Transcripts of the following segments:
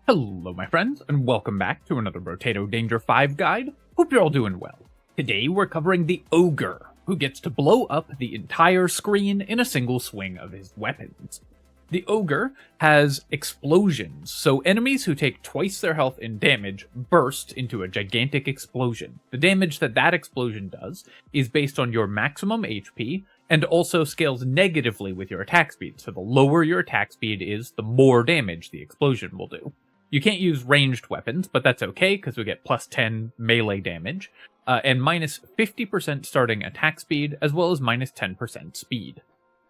Hello my friends, and welcome back to another Brotato Danger 5 guide. Hope you're all doing well. Today we're covering the Ogre, who gets to blow up the entire screen in a single swing of his weapons. The Ogre has explosions, so enemies who take twice their health in damage burst into a gigantic explosion. The damage that explosion does is based on your maximum HP, and also scales negatively with your attack speed, so the lower your attack speed is, the more damage the explosion will do. You can't use ranged weapons, but that's okay, because we get plus 10 melee damage, and minus 50% starting attack speed, as well as minus 10% speed.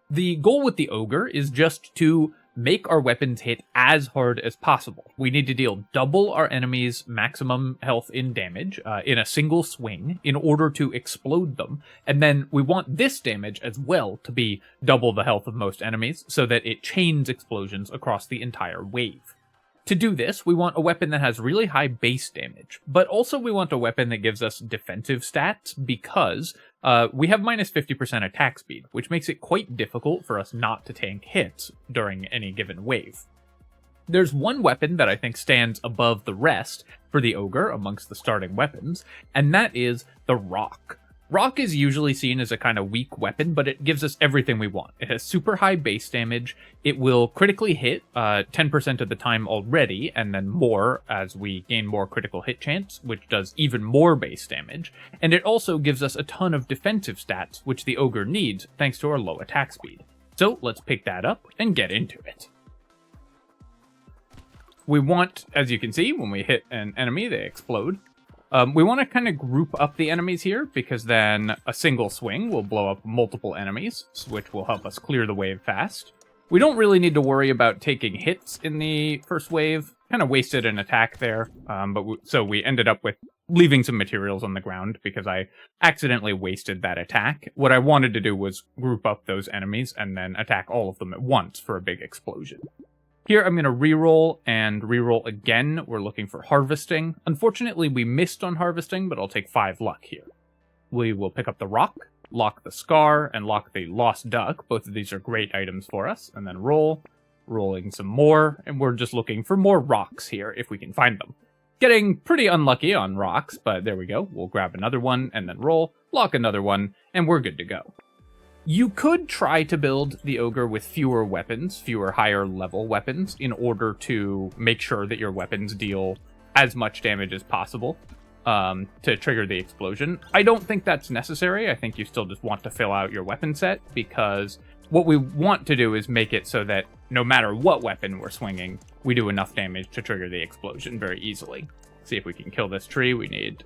The goal with the Ogre is just to make our weapons hit as hard as possible. We need to deal double our enemies' maximum health in damage in a single swing in order to explode them, and then we want this damage as well to be double the health of most enemies, so that it chains explosions across the entire wave. To do this, we want a weapon that has really high base damage, but also we want a weapon that gives us defensive stats because we have minus 50% attack speed, which makes it quite difficult for us not to tank hits during any given wave. There's one weapon that I think stands above the rest for the Ogre amongst the starting weapons, and that is the Rock. Rock is usually seen as a kind of weak weapon, but it gives us everything we want. It has super high base damage, it will critically hit 10% of the time already, and then more as we gain more critical hit chance, which does even more base damage, and it also gives us a ton of defensive stats, which the Ogre needs thanks to our low attack speed. So let's pick that up and get into it. We want, as you can see, when we hit an enemy, they explode. We want to kind of group up the enemies here, because then a single swing will blow up multiple enemies, which will help us clear the wave fast. We don't really need to worry about taking hits in the first wave. Kind of wasted an attack there, so we ended up with leaving some materials on the ground because I accidentally wasted that attack. What I wanted to do was group up those enemies and then attack all of them at once for a big explosion. Here I'm going to reroll and reroll again. We're looking for harvesting. Unfortunately, we missed on harvesting, but I'll take 5 luck here. We will pick up the Rock, lock the Scar, and lock the Lost Duck. Both of these are great items for us. And then roll, rolling some more, and we're just looking for more rocks here if we can find them. Getting pretty unlucky on rocks, but there we go. We'll grab another one and then roll, lock another one, and we're good to go. You could try to build the Ogre with fewer weapons, fewer higher level weapons, in order to make sure that your weapons deal as much damage as possible to trigger the explosion. I don't think that's necessary. I think you still just want to fill out your weapon set, because what we want to do is make it so that no matter what weapon we're swinging, we do enough damage to trigger the explosion very easily. See if we can kill this tree. We need...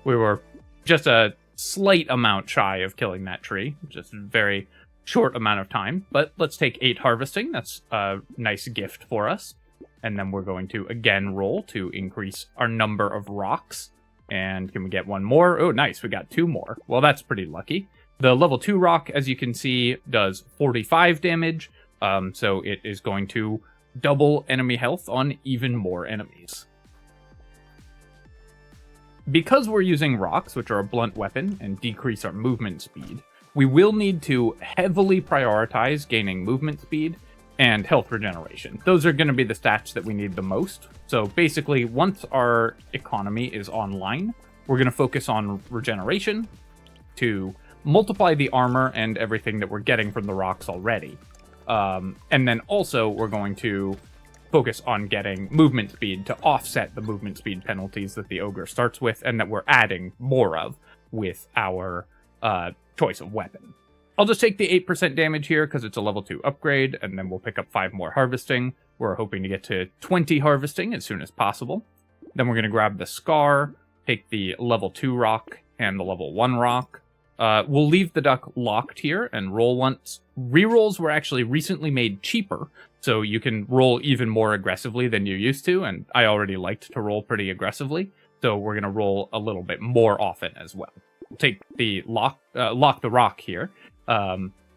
we were just a slight amount shy of killing that tree, just a very short amount of time, but let's take 8 harvesting. That's a nice gift for us, and then we're going to again roll to increase our number of rocks. And can we get one more? Oh, nice, we got 2 more. Well, that's pretty lucky. The level 2 rock, as you can see, does 45 damage, so it is going to double enemy health on even more enemies. Because we're using rocks, which are a blunt weapon, and decrease our movement speed, we will need to heavily prioritize gaining movement speed and health regeneration. Those are going to be the stats that we need the most. So basically, once our economy is online, we're going to focus on regeneration to multiply the armor and everything that we're getting from the rocks already. And then also, we're going to focus on getting movement speed to offset the movement speed penalties that the Ogre starts with, and that we're adding more of with our choice of weapon. I'll just take the 8% damage here because it's a level 2 upgrade, and then we'll pick up 5 more harvesting. We're hoping to get to 20 harvesting as soon as possible. Then we're going to grab the Scar, take the level 2 rock and the level 1 rock. We'll leave the duck locked here and roll once. Rerolls were actually recently made cheaper, so you can roll even more aggressively than you used to, and I already liked to roll pretty aggressively, so we're going to roll a little bit more often as well. We'll take the lock the Rock here,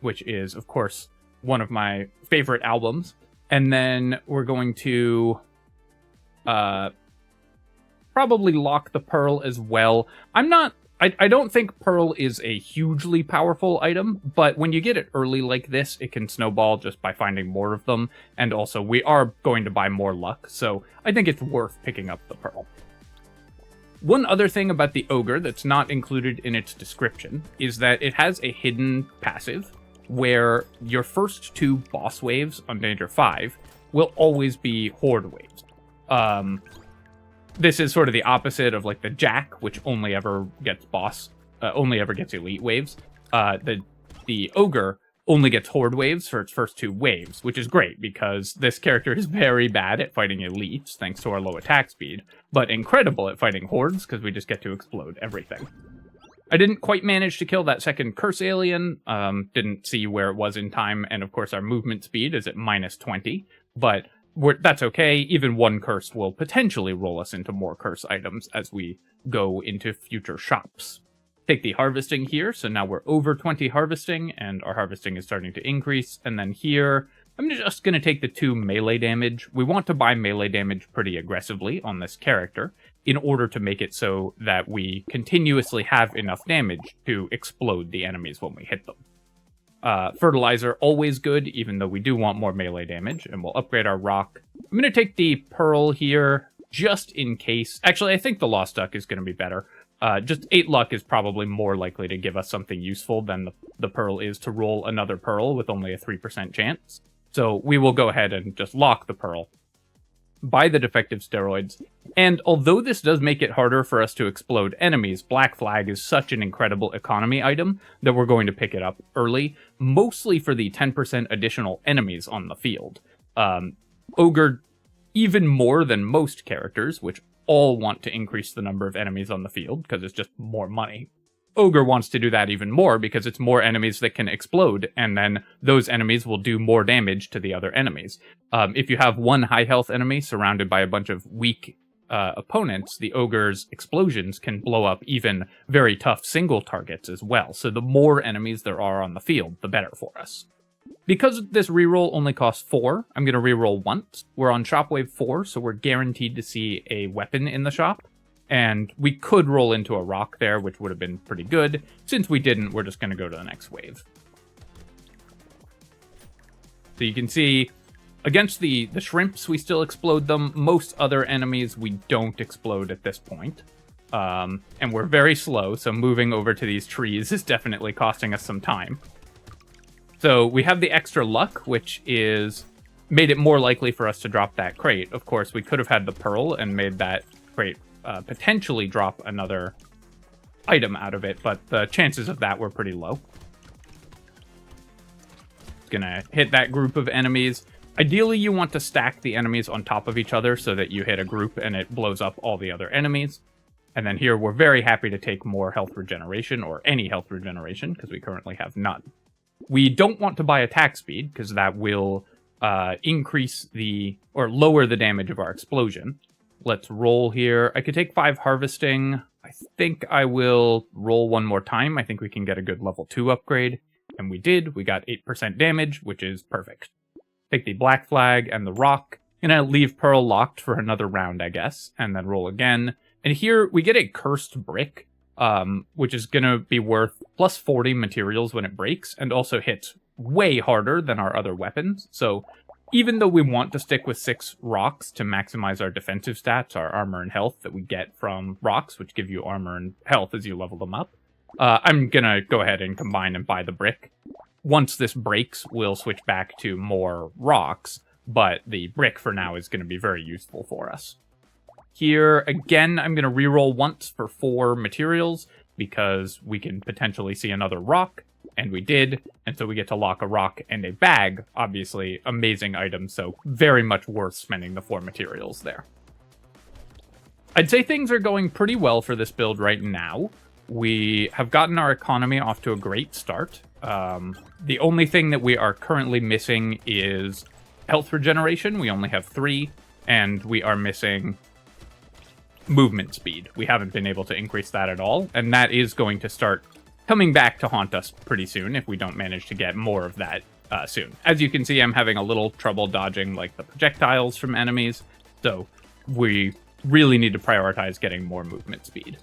which is, of course, one of my favorite albums, and then we're going to probably lock the Pearl as well. I'm not I don't think Pearl is a hugely powerful item, but when you get it early like this, it can snowball just by finding more of them, and also we are going to buy more luck, so I think it's worth picking up the Pearl. One other thing about the Ogre that's not included in its description is that it has a hidden passive where your first 2 boss waves on Danger 5 will always be Horde waves. This is sort of the opposite of like the Jack, which only ever gets elite waves. The Ogre only gets Horde waves for its first 2 waves, which is great because this character is very bad at fighting elites thanks to our low attack speed, but incredible at fighting Hordes because we just get to explode everything. I didn't quite manage to kill that second curse alien, didn't see where it was in time, and of course our movement speed is at -20, but that's okay. Even 1 curse will potentially roll us into more curse items as we go into future shops. Take the harvesting here, so now we're over 20 harvesting, and our harvesting is starting to increase. And then here, I'm just going to take the 2 melee damage. We want to buy melee damage pretty aggressively on this character in order to make it so that we continuously have enough damage to explode the enemies when we hit them. Fertilizer, always good, even though we do want more melee damage, and we'll upgrade our rock. I'm going to take the Pearl here, just in case. Actually, I think the Lost Duck is going to be better. Just 8 luck is probably more likely to give us something useful than the Pearl is to roll another Pearl with only a 3% chance. So we will go ahead and just lock the Pearl, buy the defective steroids, and although this does make it harder for us to explode enemies, Black Flag is such an incredible economy item that we're going to pick it up early, mostly for the 10% additional enemies on the field. Ogre, even more than most characters, which all want to increase the number of enemies on the field, because it's just more money. Ogre wants to do that even more because it's more enemies that can explode, and then those enemies will do more damage to the other enemies. If you have 1 high health enemy surrounded by a bunch of weak opponents, the Ogre's explosions can blow up even very tough single targets as well. So the more enemies there are on the field, the better for us. Because this reroll only costs 4, I'm going to reroll once. We're on shop wave 4, so we're guaranteed to see a weapon in the shop. And we could roll into a rock there, which would have been pretty good. Since we didn't, we're just going to go to the next wave. So you can see, against the shrimps, we still explode them. Most other enemies, we don't explode at this point. And we're very slow, so moving over to these trees is definitely costing us some time. So we have the extra luck, which is made it more likely for us to drop that crate. Of course, we could have had the Pearl and made that crate potentially drop another item out of it, but the chances of that were pretty low. It's gonna hit that group of enemies. Ideally, you want to stack the enemies on top of each other so that you hit a group and it blows up all the other enemies. And then here, we're very happy to take more health regeneration, or any health regeneration, because we currently have none. We don't want to buy attack speed, because that will increase or lower the damage of our explosion. Let's roll here. I could take 5 harvesting. I think I will roll 1 more time. I think we can get a good level 2 upgrade. And we did. We got 8% damage, which is perfect. Take the Black Flag and the rock. Gonna leave Pearl locked for another round, I guess. And then roll again. And here we get a cursed brick, which is gonna be worth plus 40 materials when it breaks, and also hits way harder than our other weapons. So even though we want to stick with 6 rocks to maximize our defensive stats, our armor and health that we get from rocks, which give you armor and health as you level them up, I'm gonna go ahead and combine and buy the brick. Once this breaks, we'll switch back to more rocks, but the brick for now is gonna be very useful for us. Here, again, I'm gonna reroll once for 4 materials, because we can potentially see another rock. And we did, and so we get to lock a rock and a bag. Obviously, amazing items, so very much worth spending the 4 materials there. I'd say things are going pretty well for this build right now. We have gotten our economy off to a great start. The only thing that we are currently missing is health regeneration. We only have 3, and we are missing movement speed. We haven't been able to increase that at all, and that is going to start coming back to haunt us pretty soon if we don't manage to get more of that soon. As you can see, I'm having a little trouble dodging like the projectiles from enemies, so we really need to prioritize getting more movement speed.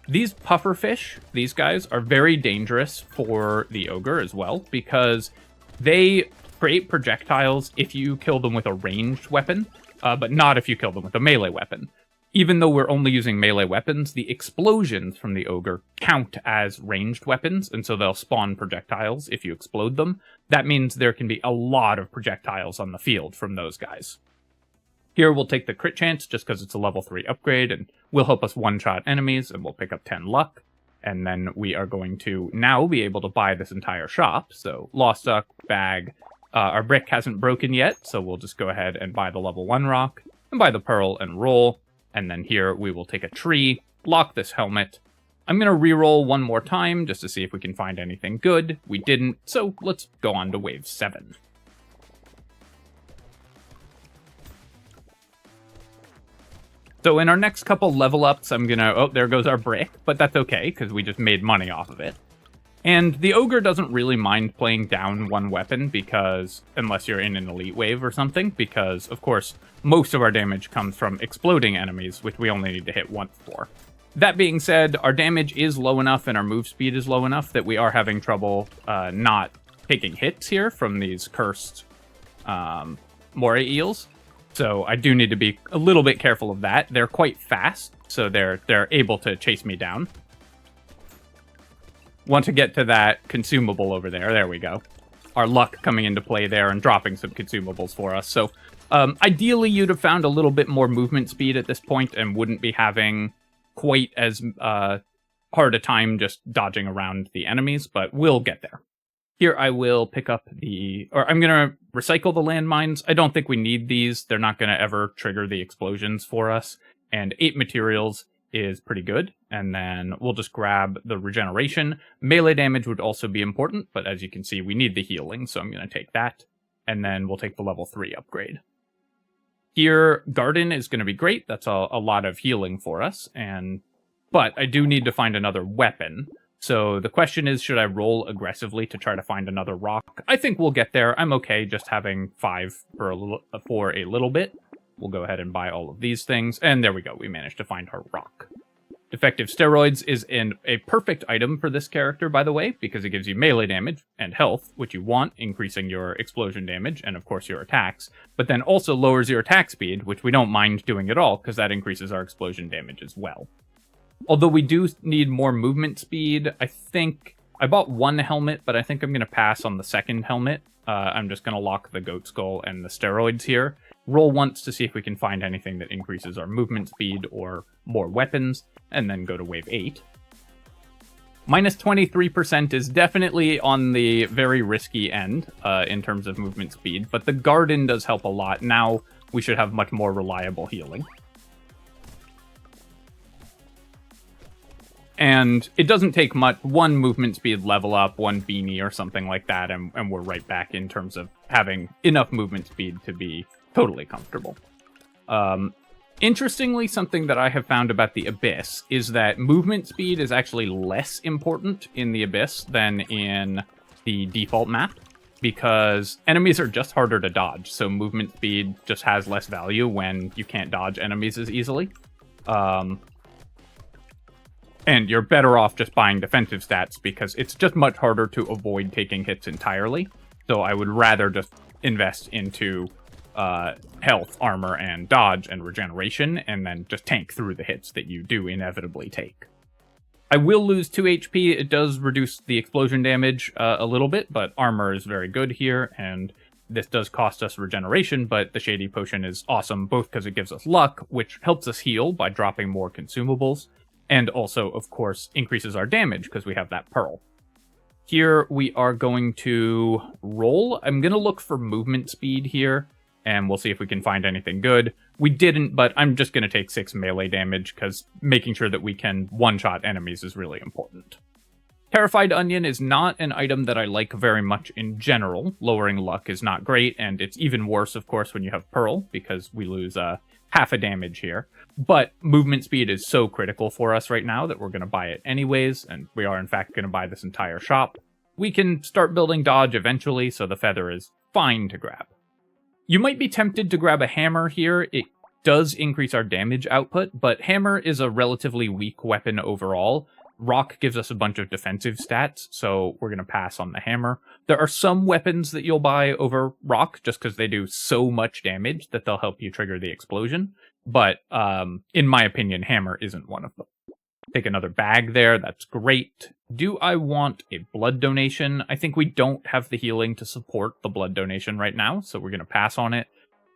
These pufferfish, these guys, are very dangerous for the Ogre as well, because they create projectiles if you kill them with a ranged weapon, but not if you kill them with a melee weapon. Even though we're only using melee weapons, the explosions from the Ogre count as ranged weapons, and so they'll spawn projectiles if you explode them. That means there can be a lot of projectiles on the field from those guys. Here we'll take the crit chance just because it's a level 3 upgrade and will help us one-shot enemies, and we'll pick up 10 luck. And then we are going to now be able to buy this entire shop. So Lost Duck, bag. Our brick hasn't broken yet, so we'll just go ahead and buy the level 1 rock, and buy the pearl and roll. And then here we will take a tree, lock this helmet. I'm going to reroll one more time just to see if we can find anything good. We didn't, so let's go on to wave 7. So in our next couple level ups, I'm going to... Oh, there goes our brick, but that's okay, because we just made money off of it. And the Ogre doesn't really mind playing down one weapon, because... Unless you're in an elite wave or something, because, of course, most of our damage comes from exploding enemies, which we only need to hit once for. That being said, our damage is low enough and our move speed is low enough that we are having trouble not taking hits here from these cursed moray eels. So I do need to be a little bit careful of that. They're quite fast, so they're able to chase me down. Want to get to that consumable over there. There we go. Our luck coming into play there and dropping some consumables for us. So ideally, you'd have found a little bit more movement speed at this point and wouldn't be having quite as hard a time just dodging around the enemies, but we'll get there. Here I will pick up I'm going to recycle the landmines. I don't think we need these. They're not going to ever trigger the explosions for us. And 8 materials is pretty good. And then we'll just grab the regeneration. Melee damage would also be important, but as you can see, we need the healing, so I'm going to take that. And then we'll take the level 3 upgrade. Here, Garden is going to be great. That's a lot of healing for us. But I do need to find another weapon. So the question is, should I roll aggressively to try to find another rock? I think we'll get there. I'm okay just having 5 for a little bit. We'll go ahead and buy all of these things. And there we go. We managed to find our rock. Defective Steroids is a perfect item for this character, by the way, because it gives you melee damage and health, which you want, increasing your explosion damage and, of course, your attacks, but then also lowers your attack speed, which we don't mind doing at all, because that increases our explosion damage as well. Although we do need more movement speed, I think... I bought one helmet, but I think I'm going to pass on the second helmet. I'm just going to lock the goat skull and the steroids here. Roll once to see if we can find anything that increases our movement speed or more weapons, and then go to wave 8. Minus 23% is definitely on the very risky end in terms of movement speed, but the Garden does help a lot. Now we should have much more reliable healing. And it doesn't take much, one movement speed level up, one beanie or something like that, and we're right back in terms of having enough movement speed to be totally comfortable. Interestingly, something that I have found about the Abyss is that movement speed is actually less important in the Abyss than in the default map, because enemies are just harder to dodge, so movement speed just has less value when you can't dodge enemies as easily. And you're better off just buying defensive stats because it's just much harder to avoid taking hits entirely. So I would rather just invest into health, armor, and dodge and regeneration, and then just tank through the hits that you do inevitably take. I will lose 2 HP. It does reduce the explosion damage a little bit, but armor is very good here, and this does cost us regeneration, but the Shady Potion is awesome, both because it gives us luck, which helps us heal by dropping more consumables, and also, of course, increases our damage because we have that pearl. Here we are going to roll. I'm going to look for movement speed here, and we'll see if we can find anything good. We didn't, but I'm just going to take 6 melee damage because making sure that we can one-shot enemies is really important. Terrified Onion is not an item that I like very much in general. Lowering luck is not great, and it's even worse, of course, when you have Pearl, because we lose half a damage here. But movement speed is so critical for us right now that we're going to buy it anyways, and we are in fact going to buy this entire shop. We can start building dodge eventually, so the feather is fine to grab. You might be tempted to grab a hammer here. It does increase our damage output, but hammer is a relatively weak weapon overall. Rock gives us a bunch of defensive stats, so we're going to pass on the hammer. There are some weapons that you'll buy over rock just because they do so much damage that they'll help you trigger the explosion. But in my opinion, hammer isn't one of them. Take another bag there. That's great. Do I want a blood donation? I think we don't have the healing to support the blood donation right now, so we're going to pass on it.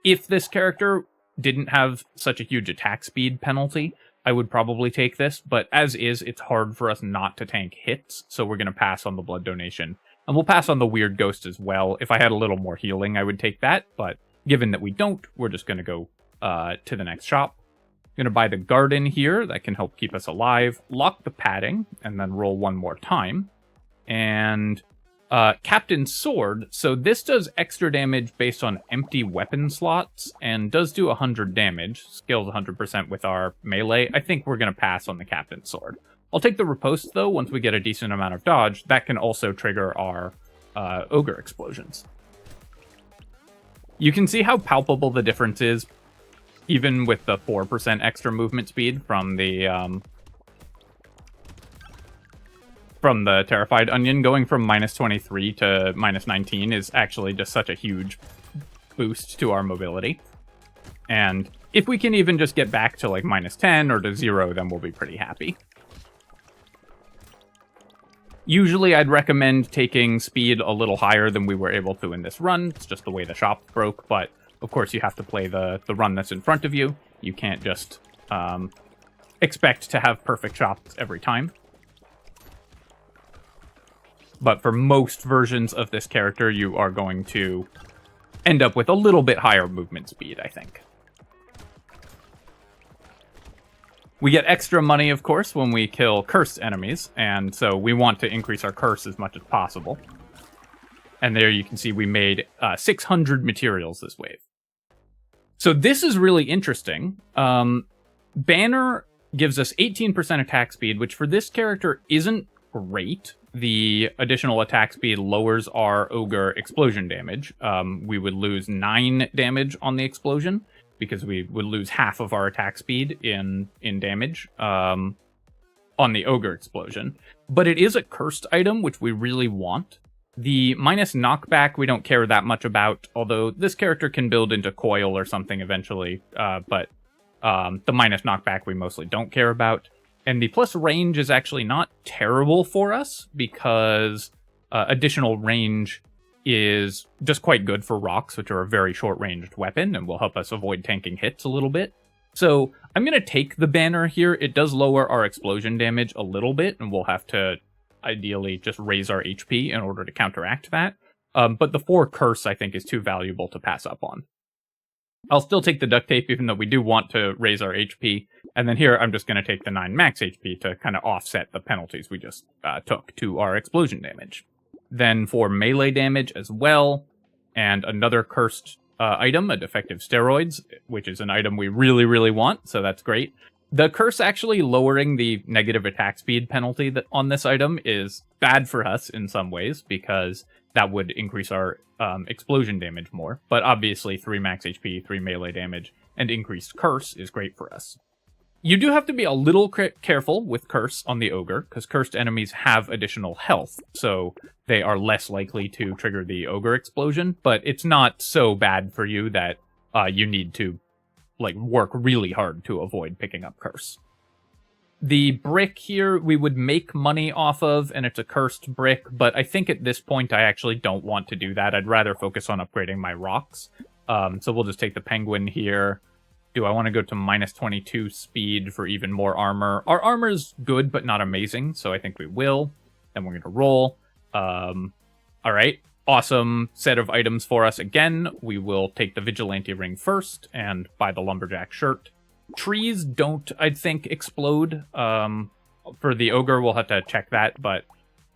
If this character didn't have such a huge attack speed penalty, I would probably take this, but as is, it's hard for us not to tank hits, so we're going to pass on the blood donation. And we'll pass on the weird ghost as well. If I had a little more healing, I would take that, but given that we don't, we're just going to go to the next shop. I'm going to buy the garden here. That can help keep us alive. Lock the padding, and then roll one more time. And Captain's Sword. So this does extra damage based on empty weapon slots, and does do 100 damage. Scales 100% with our melee. I think we're going to pass on the Captain's Sword. I'll take the Riposte, though, once we get a decent amount of dodge. That can also trigger our Ogre explosions. You can see how palpable the difference is, even with the 4% extra movement speed from the Terrified Onion. Going from -23 to -19 is actually just such a huge boost to our mobility. And if we can even just get back to like -10 or to 0, then we'll be pretty happy. Usually I'd recommend taking speed a little higher than we were able to in this run. It's just the way the shop broke, but of course you have to play the run that's in front of you. You can't just expect to have perfect shops every time. But for most versions of this character, you are going to end up with a little bit higher movement speed, I think. We get extra money, of course, when we kill cursed enemies, and so we want to increase our curse as much as possible. And there you can see we made 600 materials this wave. So this is really interesting. Banner gives us 18% attack speed, which for this character isn't great. The additional attack speed lowers our Ogre explosion damage. We would lose 9 damage on the explosion, because we would lose half of our attack speed in damage on the Ogre explosion. But it is a cursed item, which we really want. The minus knockback we don't care that much about, although this character can build into coil or something eventually, but the minus knockback we mostly don't care about. And the plus range is actually not terrible for us, because additional range is just quite good for rocks, which are a very short-ranged weapon, and will help us avoid tanking hits a little bit. So I'm going to take the banner here. It does lower our explosion damage a little bit, and we'll have to ideally just raise our HP in order to counteract that. But the 4 curse, I think, is too valuable to pass up on. I'll still take the duct tape, even though we do want to raise our HP. And then here, I'm just going to take the 9 max HP to kind of offset the penalties we just took to our explosion damage. Then for melee damage as well, and another cursed item, a defective steroids, which is an item we really, really want, so that's great. The curse actually lowering the negative attack speed penalty on this item is bad for us in some ways, because that would increase our explosion damage more. But obviously 3 max HP, 3 melee damage, and increased curse is great for us. You do have to be a little careful with curse on the Ogre, because cursed enemies have additional health, so they are less likely to trigger the Ogre explosion, but it's not so bad for you that you need to work really hard to avoid picking up curse. The brick here we would make money off of, and it's a cursed brick, but I think at this point I actually don't want to do that. I'd rather focus on upgrading my rocks. So we'll just take the penguin here. Do I want to go to minus 22 speed for even more armor? Our armor is good, but not amazing, so I think we will. Then we're going to roll. Alright, awesome set of items for us again. We will take the Vigilante ring first, and buy the Lumberjack shirt. Trees don't, I think, explode. For the Ogre, we'll have to check that,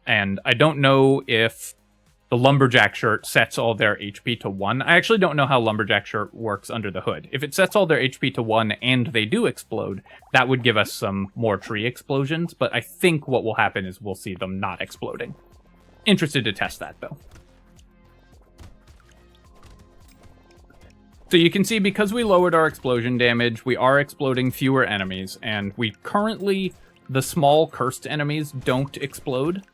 and I don't know if the Lumberjack shirt sets all their HP to 1. I actually don't know how Lumberjack shirt works under the hood. If it sets all their HP to 1 and they do explode, that would give us some more tree explosions, but I think what will happen is we'll see them not exploding. Interested to test that, though. So you can see, because we lowered our explosion damage, we are exploding fewer enemies, and we currently, the small cursed enemies don't explode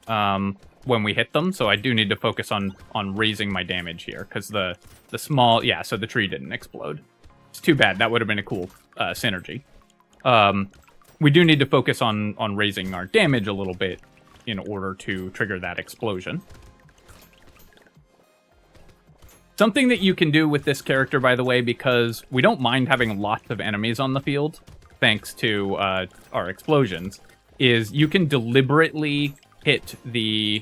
when we hit them, so I do need to focus on raising my damage here, because the small, yeah, so the tree didn't explode. It's too bad, that would have been a cool synergy. We do need to focus on raising our damage a little bit in order to trigger that explosion. Something that you can do with this character, by the way, because we don't mind having lots of enemies on the field, thanks to our explosions, is you can deliberately hit the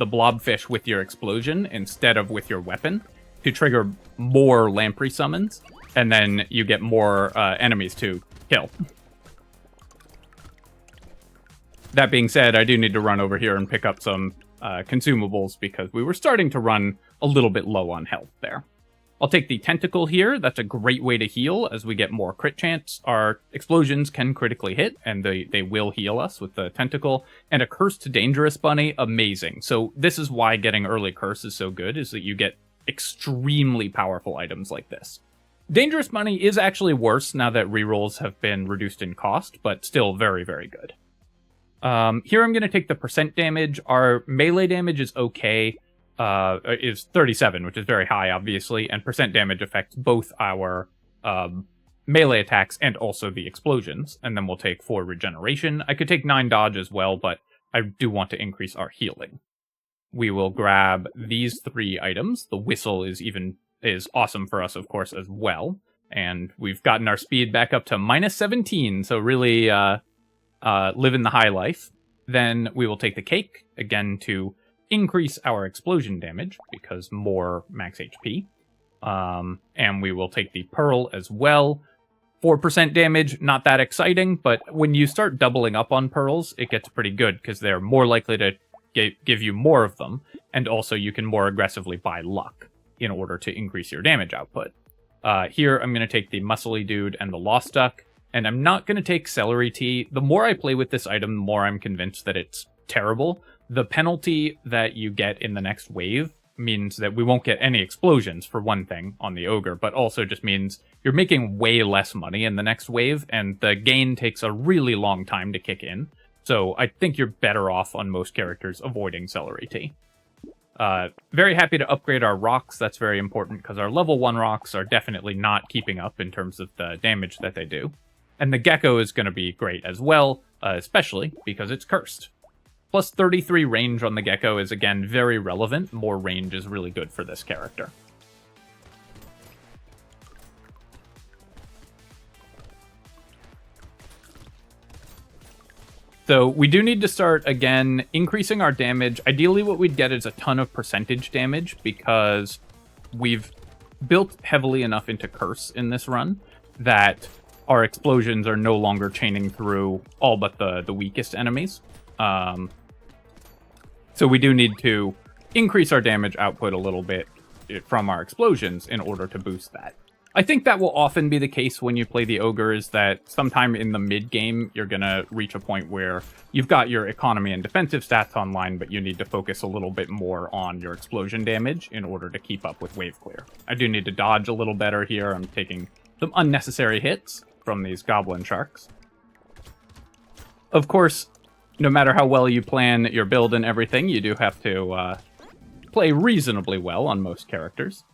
blobfish with your explosion instead of with your weapon to trigger more lamprey summons, and then you get more enemies to kill. That being said, I do need to run over here and pick up some consumables, because we were starting to run a little bit low on health there. I'll take the tentacle here. That's a great way to heal. As we get more crit chance, our explosions can critically hit, and they will heal us with the tentacle. And a cursed dangerous bunny, amazing. So this is why getting early curse is so good, is that you get extremely powerful items like this. Dangerous bunny is actually worse now that rerolls have been reduced in cost, but still very, very good. Here I'm going to take the percent damage. Our melee damage is okay, is 37, which is very high, obviously, and percent damage affects both our melee attacks and also the explosions, and then we'll take 4 regeneration. I could take 9 dodge as well, but I do want to increase our healing. We will grab these 3 items. The whistle is awesome for us, of course, as well, and we've gotten our speed back up to -17, so really living the high life. Then we will take the cake, again, to increase our explosion damage, because more max HP. And we will take the pearl as well. 4% damage, not that exciting, but when you start doubling up on pearls, it gets pretty good, because they're more likely to give you more of them, and also you can more aggressively buy luck in order to increase your damage output. Here, I'm going to take the muscly dude and the lost duck, and I'm not going to take celery tea. The more I play with this item, the more I'm convinced that it's terrible. The penalty that you get in the next wave means that we won't get any explosions, for one thing, on the Ogre, but also just means you're making way less money in the next wave, and the gain takes a really long time to kick in. So I think you're better off on most characters avoiding celery tea. Very happy to upgrade our rocks. That's very important, because our level 1 rocks are definitely not keeping up in terms of the damage that they do. And the gecko is going to be great as well, especially because it's cursed. Plus 33 range on the gecko is, again, very relevant. More range is really good for this character. So we do need to start, again, increasing our damage. Ideally, what we'd get is a ton of percentage damage, because we've built heavily enough into curse in this run that our explosions are no longer chaining through all but the weakest enemies. So we do need to increase our damage output a little bit from our explosions in order to boost that. I think that will often be the case when you play the Ogre, is that sometime in the mid-game, you're going to reach a point where you've got your economy and defensive stats online, but you need to focus a little bit more on your explosion damage in order to keep up with WAVECLEAR. I do need to dodge a little better here. I'm taking some unnecessary hits from these goblin sharks. Of course, no matter how well you plan your build and everything, you do have to play reasonably well on most characters.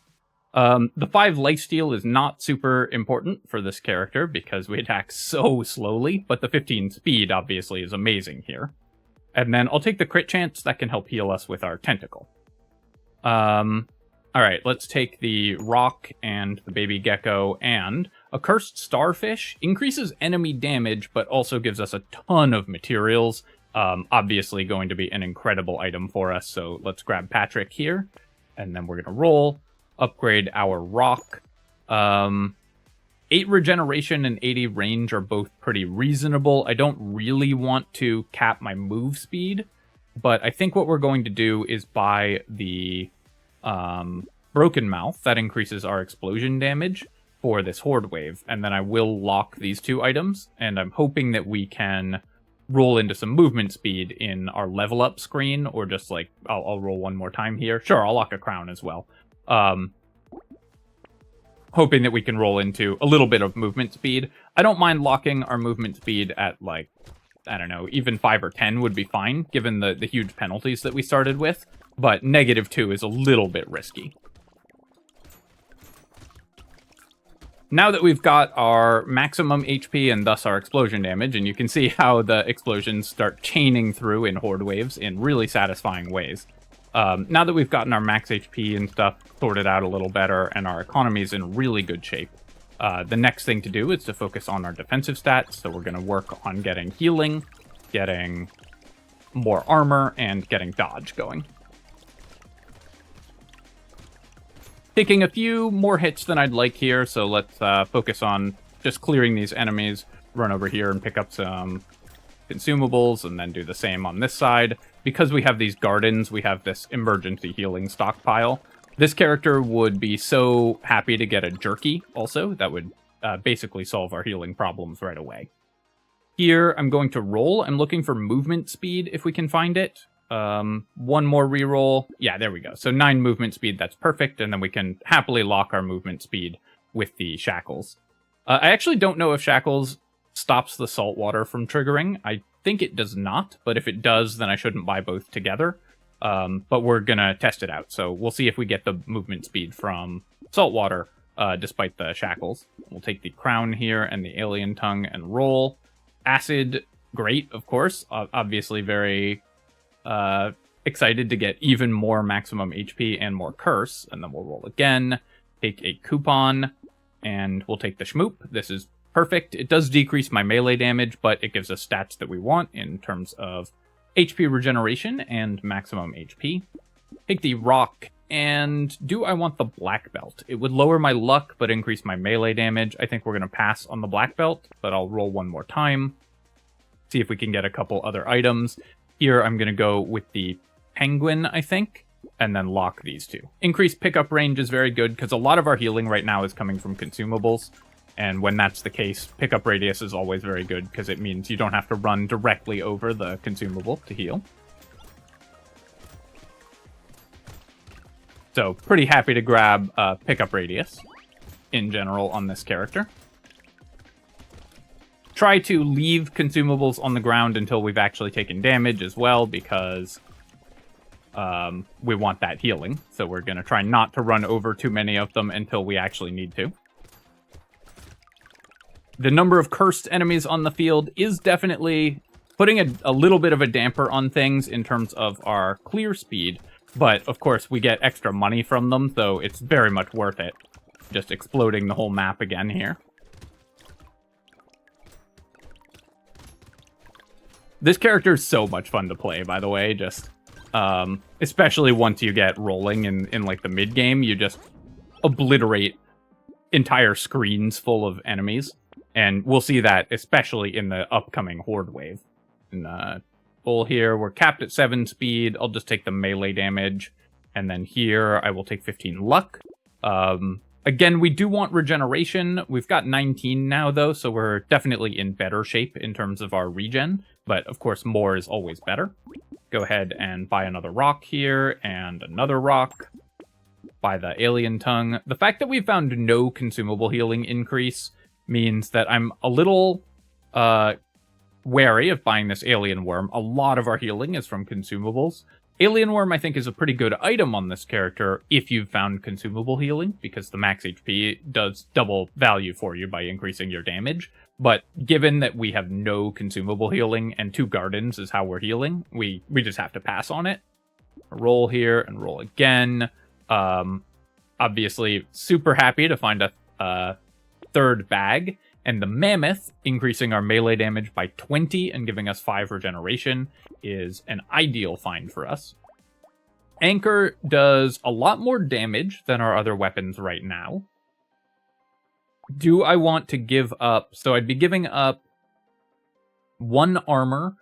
The 5 lifesteal is not super important for this character, because we attack so slowly, but the 15 speed obviously is amazing here. And then I'll take the crit chance. That can help heal us with our tentacle. Alright, let's take the rock and the baby gecko, and a cursed starfish increases enemy damage, but also gives us a ton of materials. Obviously going to be an incredible item for us, so let's grab Patrick here, and then we're going to roll, upgrade our rock. 8 regeneration and 80 range are both pretty reasonable. I don't really want to cap my move speed, but I think what we're going to do is buy the Broken Mouth. That increases our explosion damage for this Horde wave, and then I will lock these 2 items, and I'm hoping that we can roll into some movement speed in our level up screen, or just like, I'll roll one more time here. Sure, I'll lock a crown as well. hoping that we can roll into a little bit of movement speed. I don't mind locking our movement speed at, like, I don't know, even 5 or 10 would be fine, given the huge penalties that we started with, but -2 is a little bit risky. Now that we've got our maximum HP and thus our explosion damage, and you can see how the explosions start chaining through in Horde waves in really satisfying ways. Now that we've gotten our max HP and stuff sorted out a little better, and our economy is in really good shape, the next thing to do is to focus on our defensive stats. So we're going to work on getting healing, getting more armor, and getting dodge going. Taking a few more hits than I'd like here, so let's focus on just clearing these enemies, run over here and pick up some consumables, and then do the same on this side. Because we have these gardens, we have this emergency healing stockpile. This character would be so happy to get a jerky also. That would basically solve our healing problems right away. Here, I'm going to roll. I'm looking for movement speed if we can find it. One more reroll. Yeah, there we go. So 9 movement speed, that's perfect. And then we can happily lock our movement speed with the shackles. I actually don't know if shackles stops the salt water from triggering. I think it does not, but if it does, then I shouldn't buy both together. But we're gonna test it out. So we'll see if we get the movement speed from salt water, despite the shackles. We'll take the crown here and the alien tongue and roll. Acid, great, of course. Obviously very excited to get even more maximum HP and more curse. And then we'll roll again, take a coupon, and we'll take the schmoop. This is perfect. It does decrease my melee damage, but it gives us stats that we want in terms of HP regeneration and maximum HP. Take the rock, and do I want the black belt? It would lower my luck, but increase my melee damage. I think we're going to pass on the black belt, but I'll roll one more time. See if we can get a couple other items. Here, I'm going to go with the penguin, I think, and then lock these two. Increased pickup range is very good, because a lot of our healing right now is coming from consumables. And when that's the case, pickup radius is always very good, because it means you don't have to run directly over the consumable to heal. So, pretty happy to grab pickup radius in general on this character. Try to leave consumables on the ground until we've actually taken damage as well, because we want that healing. So we're going to try not to run over too many of them until we actually need to. The number of cursed enemies on the field is definitely putting a little bit of a damper on things in terms of our clear speed, but of course we get extra money from them, so it's very much worth it. Just exploding the whole map again here. This character is so much fun to play, by the way, just especially once you get rolling in like the mid game, you just obliterate entire screens full of enemies. And we'll see that, especially in the upcoming Horde wave. In full here, we're capped at 7 speed. I'll just take the melee damage. And then here, I will take 15 luck. Again, we do want regeneration. We've got 19 now, though, so we're definitely in better shape in terms of our regen. But, of course, more is always better. Go ahead and buy another rock here, and another rock. Buy the alien tongue. The fact that we found no consumable healing increase means that I'm a little wary of buying this alien worm. A lot of our healing is from consumables. Alien worm, I think, is a pretty good item on this character if you've found consumable healing, because the max HP does double value for you by increasing your damage. But given that we have no consumable healing and 2 gardens is how we're healing, we just have to pass on it. Roll here and roll again. Obviously, super happy to find a third bag, and the mammoth, increasing our melee damage by 20 and giving us 5 regeneration, is an ideal find for us. Anchor does a lot more damage than our other weapons right now. Do I want to give up? So I'd be giving up 1 armor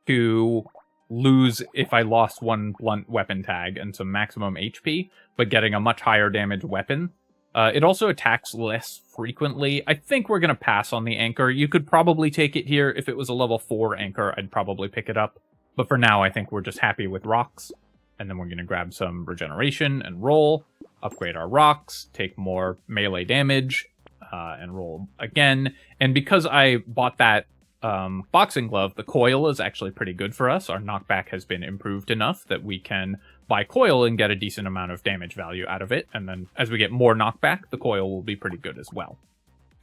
to lose if I lost 1 blunt weapon tag and some maximum HP, but getting a much higher damage weapon. It also attacks less frequently. I think we're going to pass on the anchor. You could probably take it here. If it was a level 4 anchor, I'd probably pick it up. But for now, I think we're just happy with rocks. And then we're going to grab some regeneration and roll. upgrade our rocks, take more melee damage, and roll again. And because I bought that boxing glove, the coil is actually pretty good for us. Our knockback has been improved enough that we can buy coil and get a decent amount of damage value out of it. And then as we get more knockback, the coil will be pretty good as well.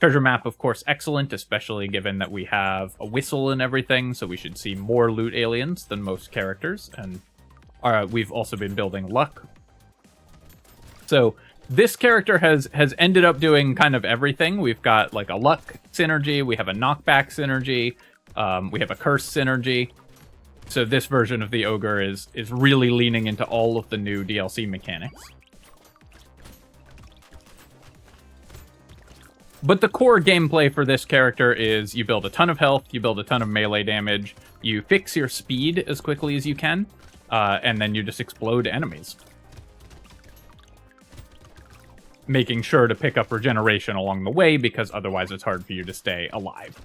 Treasure map, of course, excellent, especially given that we have a whistle and everything, so we should see more loot aliens than most characters. And we've also been building luck. So this character has ended up doing kind of everything. We've got like a luck synergy, we have a knockback synergy, we have a curse synergy. So this version of the Ogre is really leaning into all of the new DLC mechanics. But the core gameplay for this character is you build a ton of health, you build a ton of melee damage, you fix your speed as quickly as you can, and then you just explode enemies. Making sure to pick up regeneration along the way, because otherwise it's hard for you to stay alive.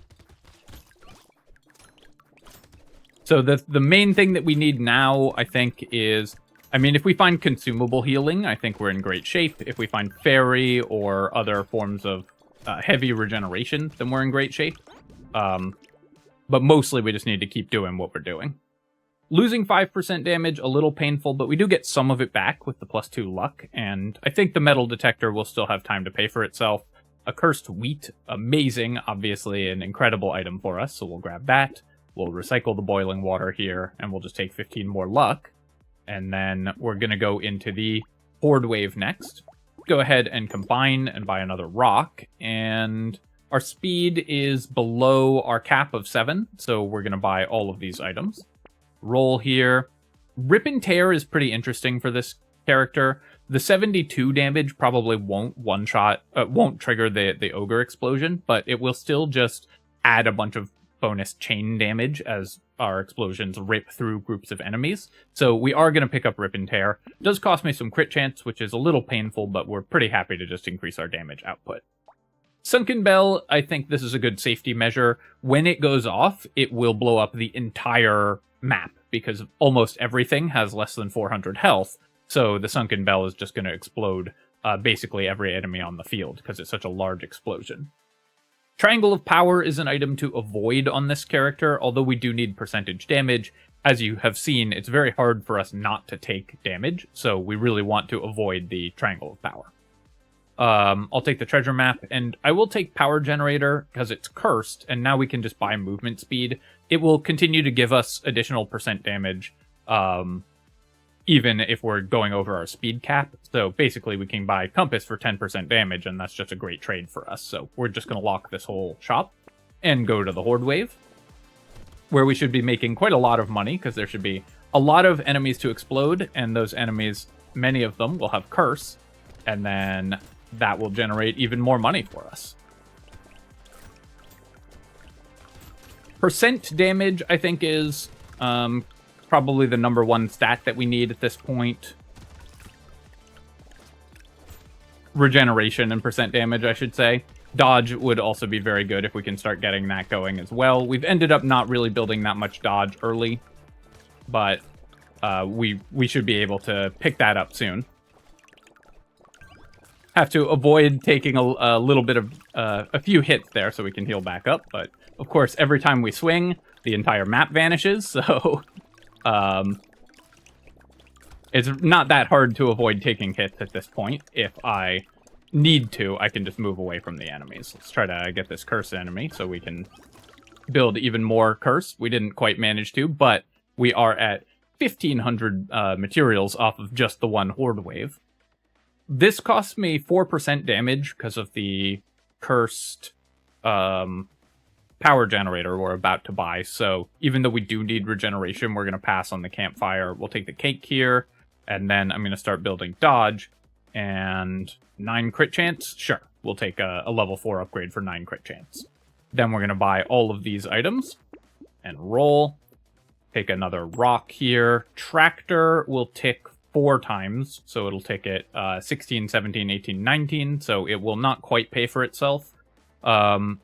So the main thing that we need now, I think, is... I mean, if we find consumable healing, I think we're in great shape. If we find fairy or other forms of heavy regeneration, then we're in great shape. But mostly we just need to keep doing what we're doing. Losing 5% damage, a little painful, but we do get some of it back with the +2 luck, and I think the metal detector will still have time to pay for itself. A cursed wheat, amazing, obviously an incredible item for us, so we'll grab that. We'll recycle the boiling water here, and we'll just take 15 more luck. And then we're going to go into the Horde wave next. Go ahead and combine and buy another rock, and our speed is below our cap of 7, so we're going to buy all of these items. Roll here. Rip and Tear is pretty interesting for this character. The 72 damage probably won't won't trigger the Ogre explosion, but it will still just add a bunch of bonus chain damage as our explosions rip through groups of enemies. So we are going to pick up Rip and Tear. It does cost me some crit chance, which is a little painful, but we're pretty happy to just increase our damage output. Sunken Bell, I think this is a good safety measure. When it goes off, it will blow up the entire map, because almost everything has less than 400 health. So the Sunken Bell is just going to explode basically every enemy on the field, because it's such a large explosion. Triangle of Power is an item to avoid on this character, although we do need percentage damage. As you have seen, it's very hard for us not to take damage, so we really want to avoid the Triangle of Power. I'll take the treasure map, and I will take Power Generator, because it's cursed, and now we can just buy movement speed. It will continue to give us additional percent damage, even if we're going over our speed cap. So basically we can buy Compass for 10% damage, and that's just a great trade for us. So we're just going to lock this whole shop and go to the Horde wave, where we should be making quite a lot of money, because there should be a lot of enemies to explode, and those enemies, many of them, will have Curse, and then that will generate even more money for us. Percent damage, I think, is probably the #1 stat that we need at this point. Regeneration and percent damage, I should say. Dodge would also be very good if we can start getting that going as well. We've ended up not really building that much dodge early, but we should be able to pick that up soon. Have to avoid taking a little bit of a few hits there so we can heal back up, but of course every time we swing the entire map vanishes, so it's not that hard to avoid taking hits at this point. If I need to, I can just move away from the enemies. Let's try to get this curse enemy so we can build even more curse. We didn't quite manage to, but we are at 1,500 materials off of just the one Horde wave. This cost me 4% damage because of the cursed power generator we're about to buy. So even though we do need regeneration, we're going to pass on the campfire. We'll take the cake here, and then I'm going to start building dodge. And 9 crit chance? Sure. We'll take a level 4 upgrade for 9 crit chance. Then we're going to buy all of these items and roll. Take another rock here. Tractor will tick 4 times, so it'll tick it 16, 17, 18, 19, so it will not quite pay for itself.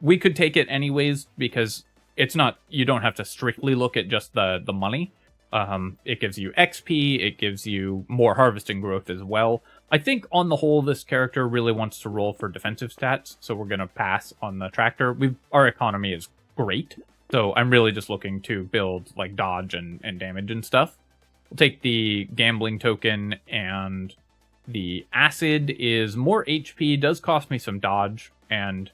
We could take it anyways, because it's not, you don't have to strictly look at just the money. It gives you XP, it gives you more harvesting growth as well. I think on the whole, this character really wants to roll for defensive stats, so we're going to pass on the tractor. Our economy is great, so I'm really just looking to build like dodge and damage and stuff. We'll take the gambling token, and the acid is more HP, does cost me some dodge, and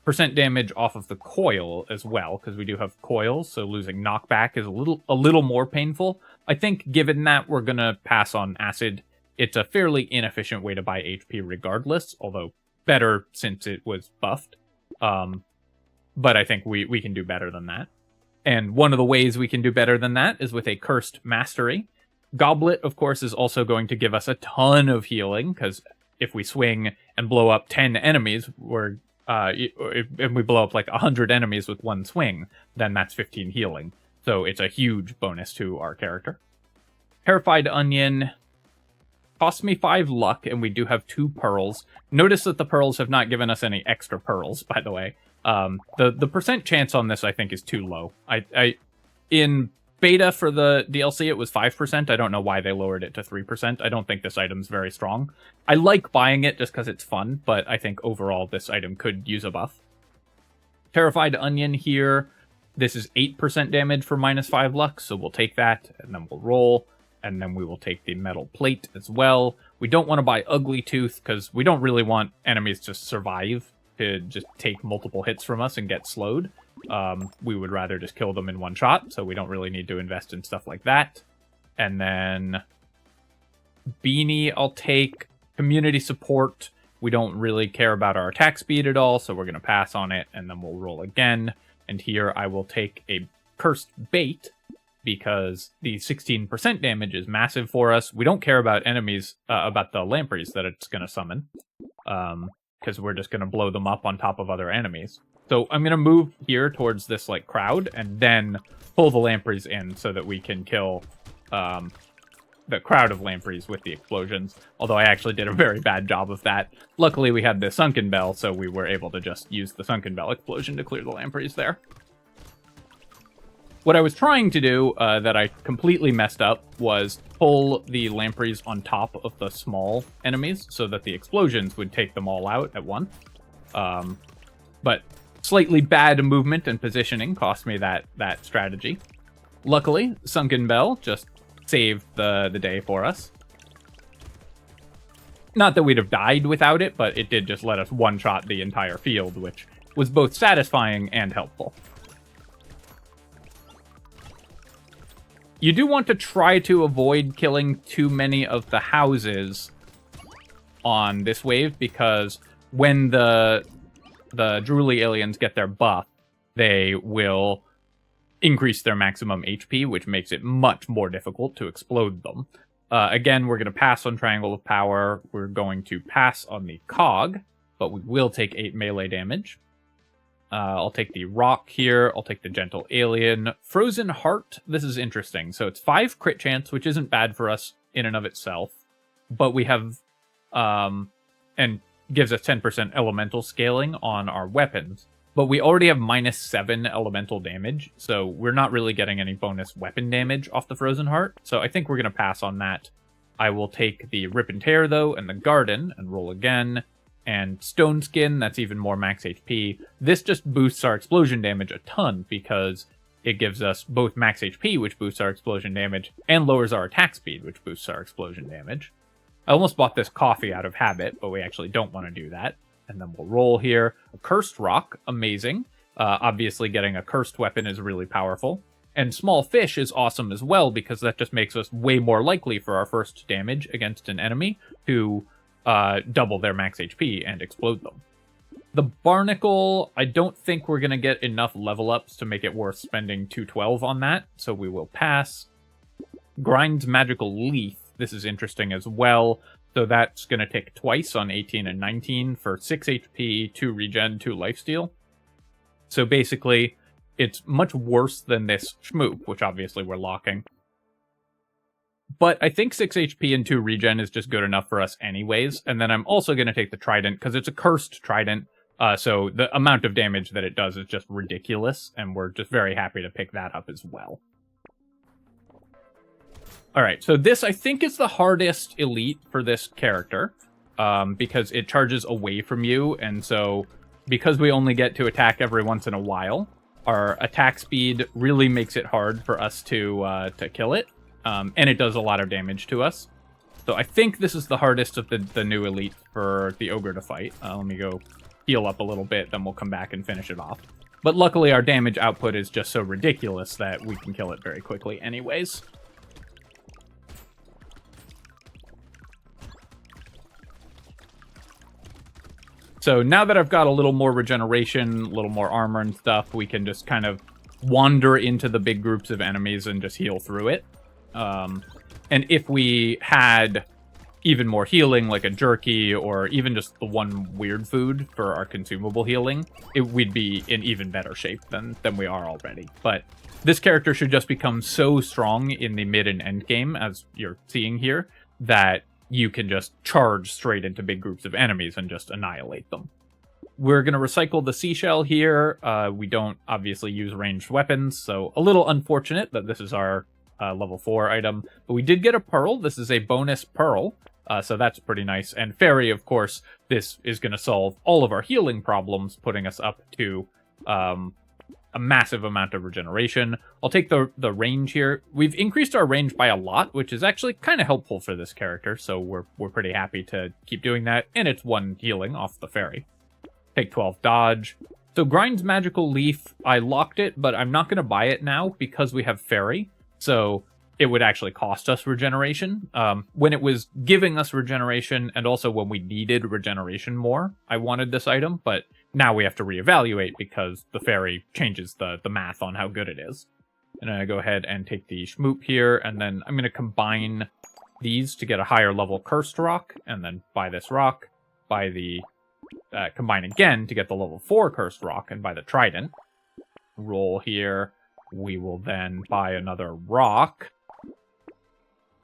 percent damage off of the coil as well, because we do have coils, so losing knockback is a little more painful. I think given that, we're going to pass on acid. It's a fairly inefficient way to buy HP regardless, although better since it was buffed. But I think we can do better than that. And one of the ways we can do better than that is with a Cursed Mastery. Goblet, of course, is also going to give us a ton of healing, because if we swing and blow up 10 enemies, if we blow up like 100 enemies with one swing, then that's 15 healing. So it's a huge bonus to our character. Terrified Onion cost me 5 luck, and we do have 2 pearls. Notice that the pearls have not given us any extra pearls, by the way. The percent chance on this, I think, is too low. In beta for the DLC, it was 5%. I don't know why they lowered it to 3%. I don't think this item's very strong. I like buying it just because it's fun, but I think overall this item could use a buff. Terrified Onion here. This is 8% damage for minus 5 luck, so we'll take that, and then we'll roll. And then we will take the metal plate as well. We don't want to buy Ugly Tooth, because we don't really want enemies to survive, to just take multiple hits from us and get slowed. We would rather just kill them in one shot, so we don't really need to invest in stuff like that. And then Beanie I'll take. Community Support, we don't really care about our attack speed at all, so we're going to pass on it, and then we'll roll again. And here I will take a Cursed Bait, because the 16% damage is massive for us. We don't care about enemies, about the lampreys that it's going to summon, because we're just going to blow them up on top of other enemies. So I'm going to move here towards this like crowd, and then pull the lampreys in so that we can kill the crowd of lampreys with the explosions, although I actually did a very bad job of that. Luckily, we had the Sunken Bell, so we were able to just use the Sunken Bell explosion to clear the lampreys there. What I was trying to do, that I completely messed up, was pull the lampreys on top of the small enemies, so that the explosions would take them all out at once. But slightly bad movement and positioning cost me that strategy. Luckily, Sunken Bell just saved the day for us. Not that we'd have died without it, but it did just let us one-shot the entire field, which was both satisfying and helpful. You do want to try to avoid killing too many of the houses on this wave, because when the Drooly aliens get their buff, they will increase their maximum HP, which makes it much more difficult to explode them. Again, we're going to pass on Triangle of Power. We're going to pass on the Cog, but we will take 8 melee damage. I'll take the Rock here. I'll take the Gentle Alien. Frozen Heart, this is interesting. So it's 5 crit chance, which isn't bad for us in and of itself. But we have, and gives us 10% elemental scaling on our weapons. But we already have minus 7 elemental damage, so we're not really getting any bonus weapon damage off the Frozen Heart. So I think we're going to pass on that. I will take the Rip and Tear, though, and the Garden, and roll again. And Stone Skin, that's even more max HP. This just boosts our explosion damage a ton, because it gives us both max HP, which boosts our explosion damage, and lowers our attack speed, which boosts our explosion damage. I almost bought this coffee out of habit, but we actually don't want to do that. And then we'll roll here. A Cursed Rock, amazing. Obviously, getting a cursed weapon is really powerful. And Small Fish is awesome as well, because that just makes us way more likely for our first damage against an enemy to double their max HP and explode them. The Barnacle, I don't think we're going to get enough level ups to make it worth spending 212 on that, so we will pass. Grind's Magical Leaf, this is interesting as well. So that's going to tick twice on 18 and 19 for 6 HP, 2 regen, 2 lifesteal. So basically, it's much worse than this Schmoop, which obviously we're locking. But I think 6 HP and 2 regen is just good enough for us anyways. And then I'm also going to take the Trident, because it's a cursed Trident. So the amount of damage that it does is just ridiculous, and we're just very happy to pick that up as well. All right, so this, I think, is the hardest elite for this character, because it charges away from you, and so because we only get to attack every once in a while, our attack speed really makes it hard for us to kill it, and it does a lot of damage to us. So I think this is the hardest of the new elite for the Ogre to fight. Let me go heal up a little bit, then we'll come back and finish it off. But luckily our damage output is just so ridiculous that we can kill it very quickly anyways. So now that I've got a little more regeneration, a little more armor and stuff, we can just kind of wander into the big groups of enemies and just heal through it. And if we had even more healing, like a jerky, or even just the one weird food for our consumable healing, we'd be in even better shape than we are already. But this character should just become so strong in the mid and end game, as you're seeing here, that you can just charge straight into big groups of enemies and just annihilate them. We're going to recycle the seashell here. We don't obviously use ranged weapons, so a little unfortunate that this is our level 4 item. But we did get a pearl. This is a bonus pearl, so that's pretty nice. And fairy, of course, this is going to solve all of our healing problems, putting us up to a massive amount of regeneration. I'll take the range here. We've increased our range by a lot, which is actually kind of helpful for this character, so we're pretty happy to keep doing that. And it's 1 healing off the fairy. Take 12 dodge. So Grind's Magical Leaf, I locked it, but I'm not going to buy it now because we have fairy. So it would actually cost us regeneration. When it was giving us regeneration, and also when we needed regeneration more, I wanted this item, but now we have to reevaluate because the fairy changes the math on how good it is. And I go ahead and take the Schmoop here, and then I'm going to combine these to get a higher level Cursed Rock, and then buy this rock, buy the... combine again to get the level 4 Cursed Rock, and buy the Trident. Roll here. We will then buy another rock.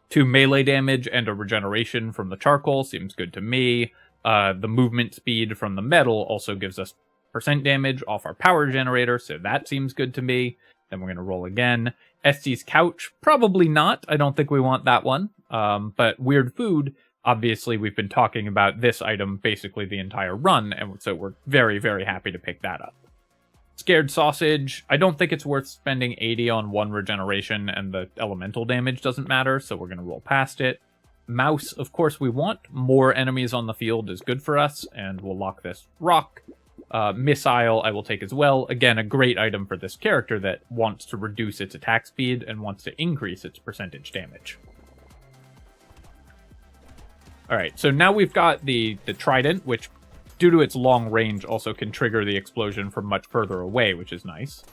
2 melee damage and a regeneration from the charcoal seems good to me. The movement speed from the metal also gives us % damage off our power generator, so that seems good to me. Then we're going to roll again. Estes Couch, probably not. I don't think we want that one. But Weird Food, obviously we've been talking about this item basically the entire run, and so we're very, very happy to pick that up. Scared Sausage, I don't think it's worth spending 80 on 1 regeneration, and the elemental damage doesn't matter, so we're going to roll past it. Mouse, of course we want. More enemies on the field is good for us, and we'll lock this rock. Missile I will take as well. Again, a great item for this character that wants to reduce its attack speed and wants to increase its percentage damage. Alright, so now we've got the Trident, which, due to its long range, also can trigger the explosion from much further away, which is nice.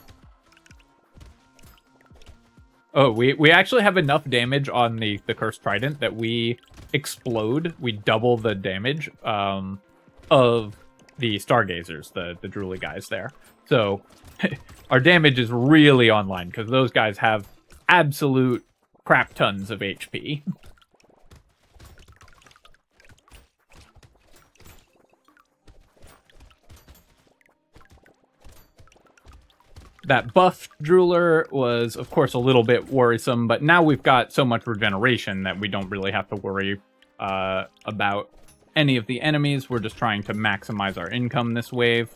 Oh, we actually have enough damage on the Cursed Trident that we explode. We double the damage of the Stargazers, the drooly guys there. So our damage is really online, because those guys have absolute crap tons of HP. That buffed drooler was, of course, a little bit worrisome, but now we've got so much regeneration that we don't really have to worry about any of the enemies. We're just trying to maximize our income this wave.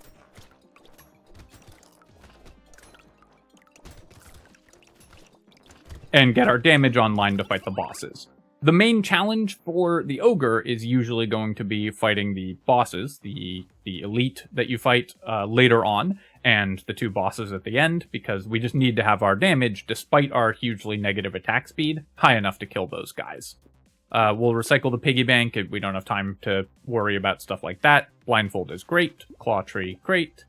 And get our damage online to fight the bosses. The main challenge for the Ogre is usually going to be fighting the bosses, the elite that you fight later on, and the 2 bosses at the end, because we just need to have our damage, despite our hugely negative attack speed, high enough to kill those guys. We'll recycle the piggy bank. We don't have time to worry about stuff like that. Blindfold is great. Claw Tree, great.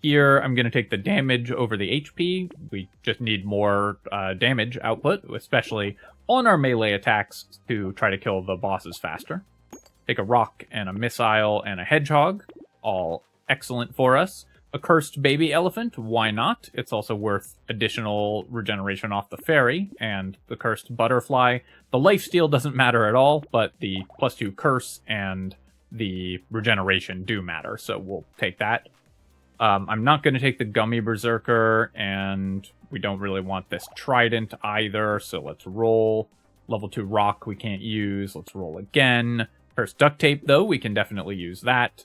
Here, I'm going to take the damage over the HP. We just need more damage output, especially on our melee attacks, to try to kill the bosses faster. Take a rock and a missile and a hedgehog, all excellent for us. A cursed baby elephant, why not? It's also worth additional regeneration off the fairy, and the cursed butterfly. The lifesteal doesn't matter at all, but the +2 curse and the regeneration do matter, so we'll take that. I'm not going to take the Gummy Berserker, and we don't really want this Trident either, so let's roll. Level 2 rock we can't use. Let's roll again. Cursed duct tape, though, we can definitely use that.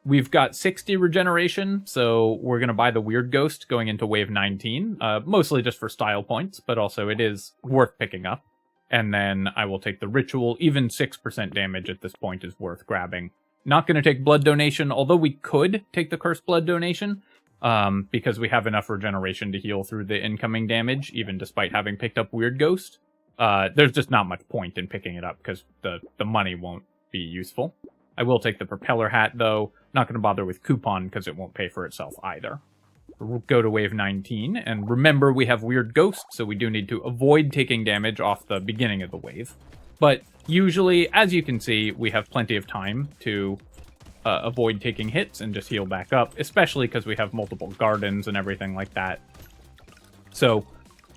We've got 60 regeneration, so we're going to buy the Weird Ghost going into wave 19, mostly just for style points, but also it is worth picking up. And then I will take the Ritual. Even 6% damage at this point is worth grabbing. Not going to take Blood Donation, although we could take the Cursed Blood Donation, because we have enough regeneration to heal through the incoming damage, even despite having picked up Weird Ghost. There's just not much point in picking it up, because the money won't be useful. I will take the Propeller Hat, though. Not going to bother with Coupon, because it won't pay for itself either. We'll go to wave 19, and remember we have Weird Ghost, so we do need to avoid taking damage off the beginning of the wave. But usually, as you can see, we have plenty of time to avoid taking hits and just heal back up, especially because we have multiple gardens and everything like that. So,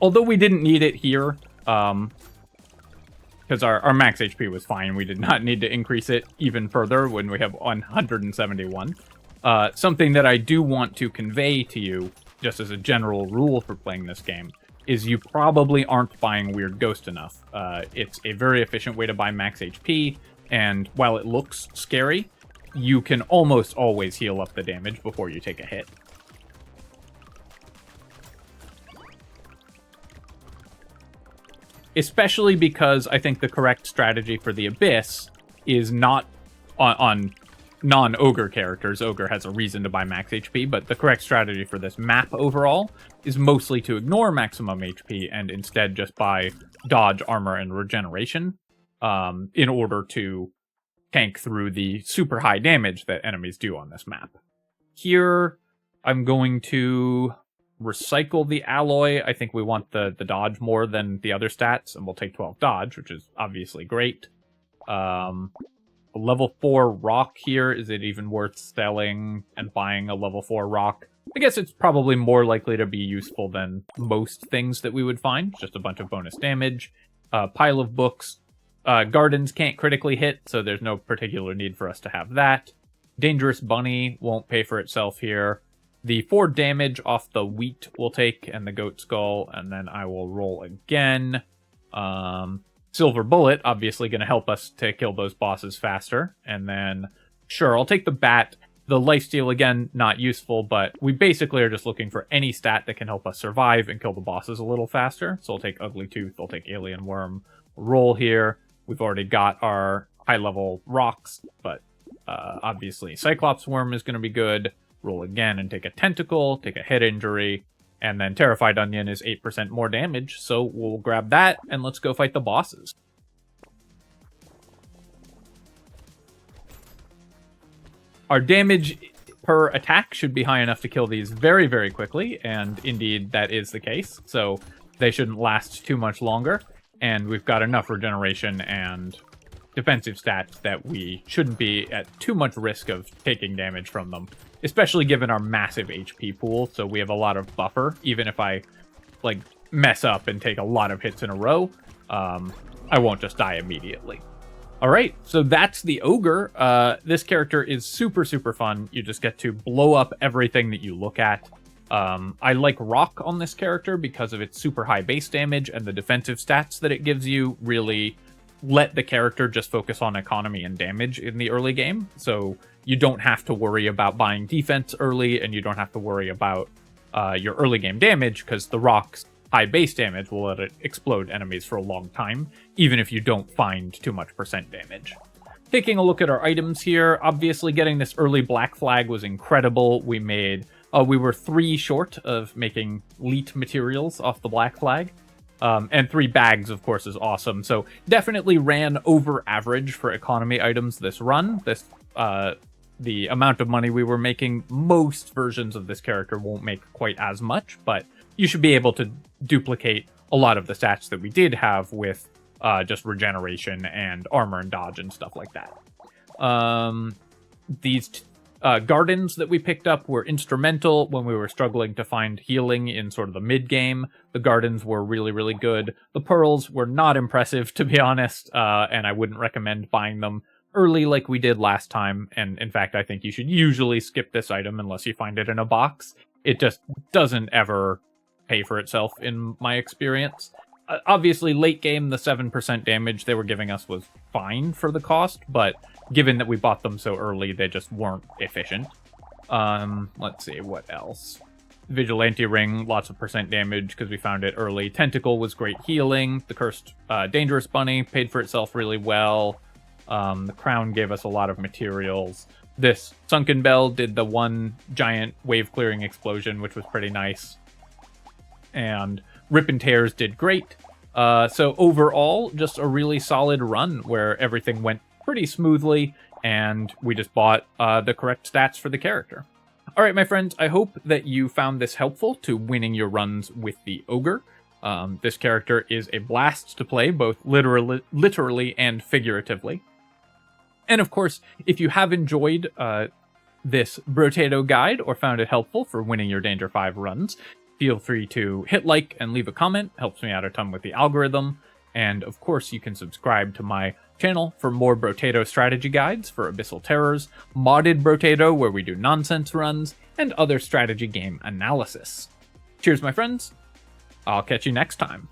although we didn't need it here, because our max HP was fine, we did not need to increase it even further when we have 171. Something that I do want to convey to you, just as a general rule for playing this game, is you probably aren't buying Weird Ghost enough. It's a very efficient way to buy max HP, and while it looks scary, you can almost always heal up the damage before you take a hit. Especially because I think the correct strategy for the Abyss is not on non-Ogre characters. Ogre has a reason to buy max HP, but the correct strategy for this map overall is mostly to ignore maximum HP and instead just buy dodge, armor, and regeneration in order to tank through the super high damage that enemies do on this map. Here, I'm going to recycle the alloy. I think we want the dodge more than the other stats, and we'll take 12 dodge, which is obviously great. A level 4 rock here, is it even worth selling and buying a level 4 rock? I guess it's probably more likely to be useful than most things that we would find. Just a bunch of bonus damage. Pile of books. Gardens can't critically hit, so there's no particular need for us to have that. Dangerous Bunny won't pay for itself here. The 4 damage off the wheat we'll take, and the goat skull, and then I will roll again. Silver Bullet, obviously going to help us to kill those bosses faster. And then, sure, I'll take the bat. The lifesteal, again, not useful, but we basically are just looking for any stat that can help us survive and kill the bosses a little faster. So I'll take Ugly Tooth, I'll take Alien Worm. Roll here. We've already got our high-level rocks, but obviously Cyclops Worm is going to be good. Roll again and take a Tentacle, take a head injury, and then Terrified Onion is 8% more damage, so we'll grab that, and let's go fight the bosses. Our damage per attack should be high enough to kill these very, very quickly, and indeed that is the case, so they shouldn't last too much longer, and we've got enough regeneration and defensive stats that we shouldn't be at too much risk of taking damage from them, especially given our massive HP pool, so we have a lot of buffer. Even if I, like, mess up and take a lot of hits in a row, I won't just die immediately. Alright, so that's the Ogre. This character is super, super fun. You just get to blow up everything that you look at. I like Rock on this character because of its super high base damage, and the defensive stats that it gives you really let the character just focus on economy and damage in the early game. So you don't have to worry about buying defense early, and you don't have to worry about your early game damage, because the Rock's high base damage will let it explode enemies for a long time, even if you don't find too much percent damage. Taking a look at our items here, obviously getting this early Black Flag was incredible. We were 3 short of making leet materials off the Black Flag. And 3 bags, of course, is awesome. So definitely ran over average for economy items this run. The amount of money we were making, most versions of this character won't make quite as much, but you should be able to duplicate a lot of the stats that we did have with just regeneration and armor and dodge and stuff like that. These gardens that we picked up were instrumental when we were struggling to find healing in sort of the mid-game. The gardens were really, really good. The pearls were not impressive, to be honest, and I wouldn't recommend buying them early like we did last time. And in fact, I think you should usually skip this item unless you find it in a box. It just doesn't ever pay for itself in my experience. Obviously, late game, the 7% damage they were giving us was fine for the cost, but given that we bought them so early, they just weren't efficient. Let's see, what else? Vigilante Ring, lots of percent damage because we found it early. Tentacle was great healing. The Cursed Dangerous Bunny paid for itself really well. The Crown gave us a lot of materials. This Sunken Bell did the one giant wave clearing explosion, which was pretty nice. And Rip and Tears did great. So overall, just a really solid run where everything went pretty smoothly and we just bought the correct stats for the character. All right, my friends, I hope that you found this helpful to winning your runs with the Ogre. This character is a blast to play, both literally and figuratively. And of course, if you have enjoyed this Brotato guide or found it helpful for winning your Danger 5 runs, feel free to hit like and leave a comment. Helps me out a ton with the algorithm. And of course, you can subscribe to my channel for more Brotato strategy guides for Abyssal Terrors, modded Brotato where we do nonsense runs, and other strategy game analysis. Cheers, my friends. I'll catch you next time.